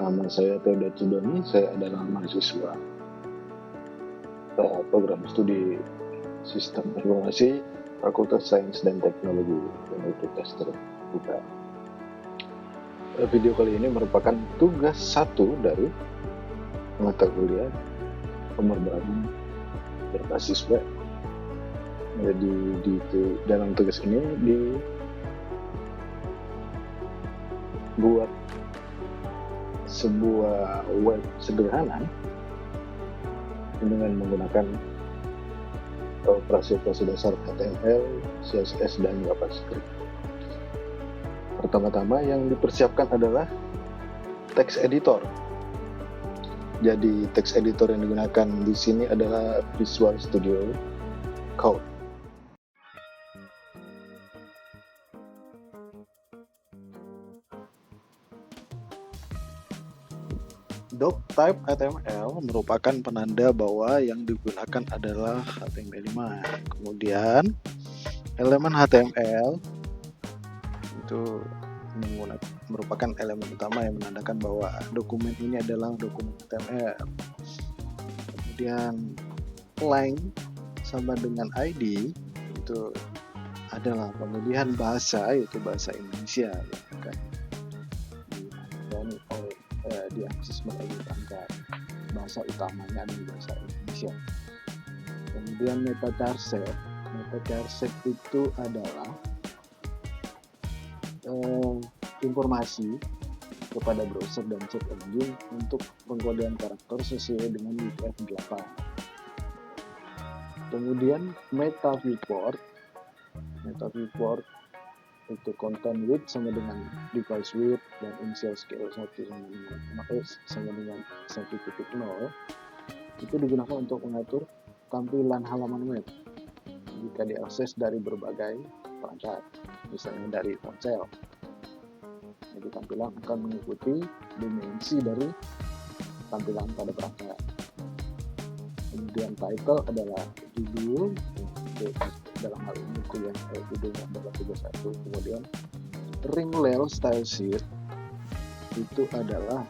Nama saya Theodor Cudoni, saya adalah mahasiswa program studi Sistem Informasi Fakultas Sains dan Teknologi Universitas Terbuka. Video kali ini merupakan tugas 1 dari mata kuliah pemrograman berbasis web. Jadi dalam tugas ini dibuat sebuah web sederhana dengan menggunakan operasi dasar HTML, CSS, dan JavaScript. Pertama-tama yang dipersiapkan adalah text editor. Jadi text editor yang digunakan di sini adalah Visual Studio Code. Doctype HTML merupakan penanda bahwa yang digunakan adalah HTML5. Kemudian elemen HTML itu merupakan elemen utama yang menandakan bahwa dokumen ini adalah dokumen HTML. Kemudian length sama dengan ID itu adalah pemilihan bahasa, yaitu bahasa Indonesia, kan? Diakses melalui perangkat bahasa utamanya adalah bahasa Indonesia. Kemudian metadata itu adalah informasi kepada browser dan search engine untuk pengkodean karakter sesuai dengan UTF-8. Kemudian meta viewport itu content width sama dengan device width dan initial scale 1 sama dengan 1.0 itu digunakan untuk mengatur tampilan halaman web jika diakses dari berbagai perangkat, misalnya dari ponsel. Jadi tampilan akan mengikuti dimensi dari tampilan pada perangkat. Kemudian title adalah judul, dalam hal ini kuliah judulnya adalah tugas 1. Kemudian ring layer style sheet itu adalah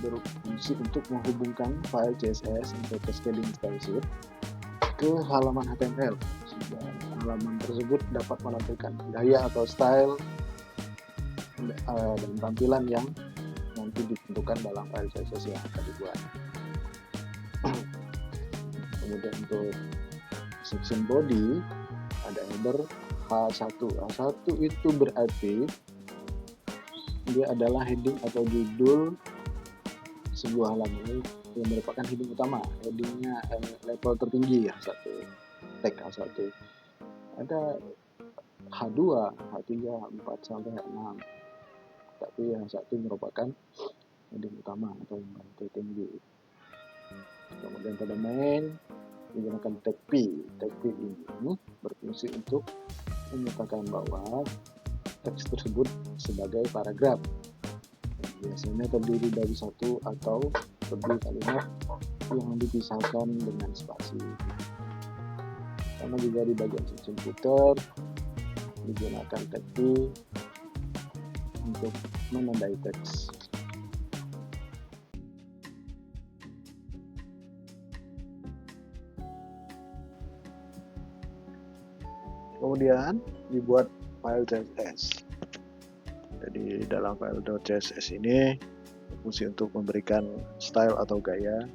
berfungsi untuk menghubungkan file CSS untuk cascading style sheet ke halaman HTML. Dan halaman tersebut dapat menampilkan gaya atau style dan tampilan yang nanti ditentukan dalam file CSS yang akan dibuat. Kemudian untuk section body ada header H1. H1 itu berarti dia adalah heading atau judul sebuah halaman yang merupakan heading utama. Headingnya level tertinggi H1, tag H1. Ada H2, H3, H4 sampai H6. Tapi H1 merupakan heading utama atau yang tertinggi. Kemudian pada main digunakan tag P. Tag P ini berfungsi untuk menyatakan bahwa teks tersebut sebagai paragraf. Biasanya terdiri dari satu atau lebih kalimat yang dipisahkan dengan spasi. Sama juga di bagian section footer digunakan tag P untuk menandai teks. Kemudian dibuat file CSS. Jadi dalam file .css ini berfungsi untuk memberikan style atau gaya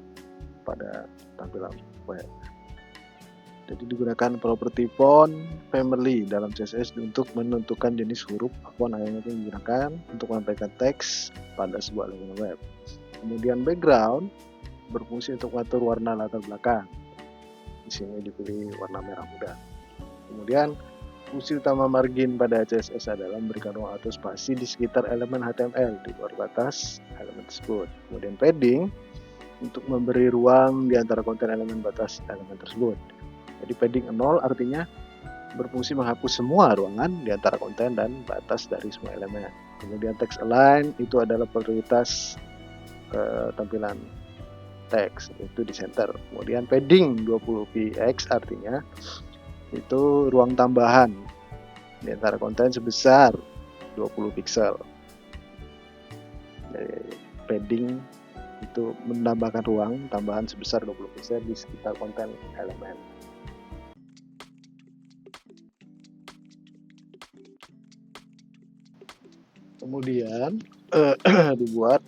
pada tampilan web. Jadi digunakan properti font family dalam CSS untuk menentukan jenis huruf font yang digunakan untuk menyampaikan teks pada sebuah elemen web. Kemudian background berfungsi untuk mengatur warna latar belakang. Di sini dipilih warna merah muda. Kemudian fungsi utama margin pada CSS adalah memberikan ruang atau spasi di sekitar elemen HTML di luar batas elemen tersebut. Kemudian padding untuk memberi ruang di antara konten elemen batas elemen tersebut. Jadi padding 0 artinya berfungsi menghapus semua ruangan di antara konten dan batas dari semua elemen. Kemudian text align itu adalah prioritas tampilan teks, itu di center. Kemudian padding 20 px artinya itu ruang tambahan di antara konten sebesar 20 pixel. Jadi padding itu menambahkan ruang tambahan sebesar 20% di sekitar konten elemen. Kemudian dibuat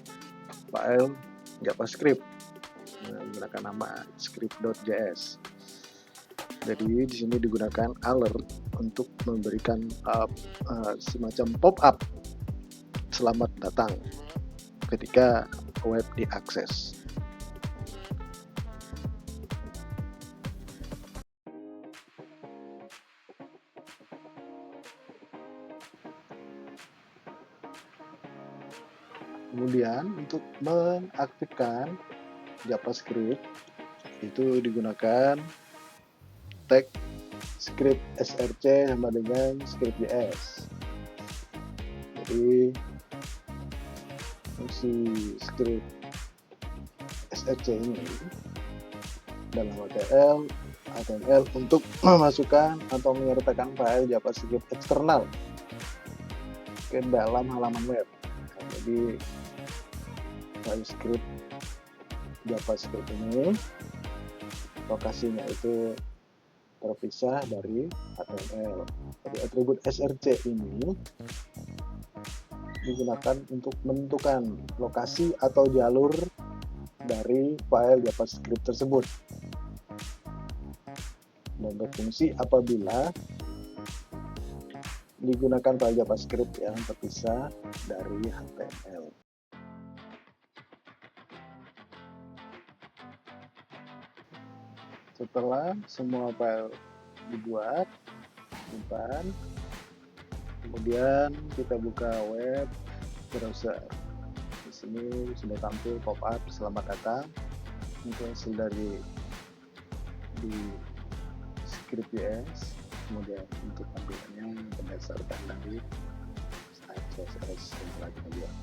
file JavaScript menggunakan nama script.js. Jadi di sini digunakan alert untuk memberikan semacam pop-up selamat datang ketika web diakses. Kemudian untuk mengaktifkan JavaScript itu digunakan tag script src sama dengan script.js. Jadi fungsi script src ini dalam HTML untuk memasukkan atau menyertakan file JavaScript eksternal ke dalam halaman web. Jadi file script JavaScript ini lokasinya itu terpisah dari HTML. Jadi atribut src ini digunakan untuk menentukan lokasi atau jalur dari file JavaScript tersebut dan berfungsi apabila digunakan file JavaScript yang terpisah dari HTML. Setelah semua file dibuat, simpan, kemudian kita buka web browser. Di sini sudah tampil pop-up selamat datang. Itu hasil dari di script.js. Kemudian untuk tampilannya berdasarkan dari style CSS yang telah kita buat.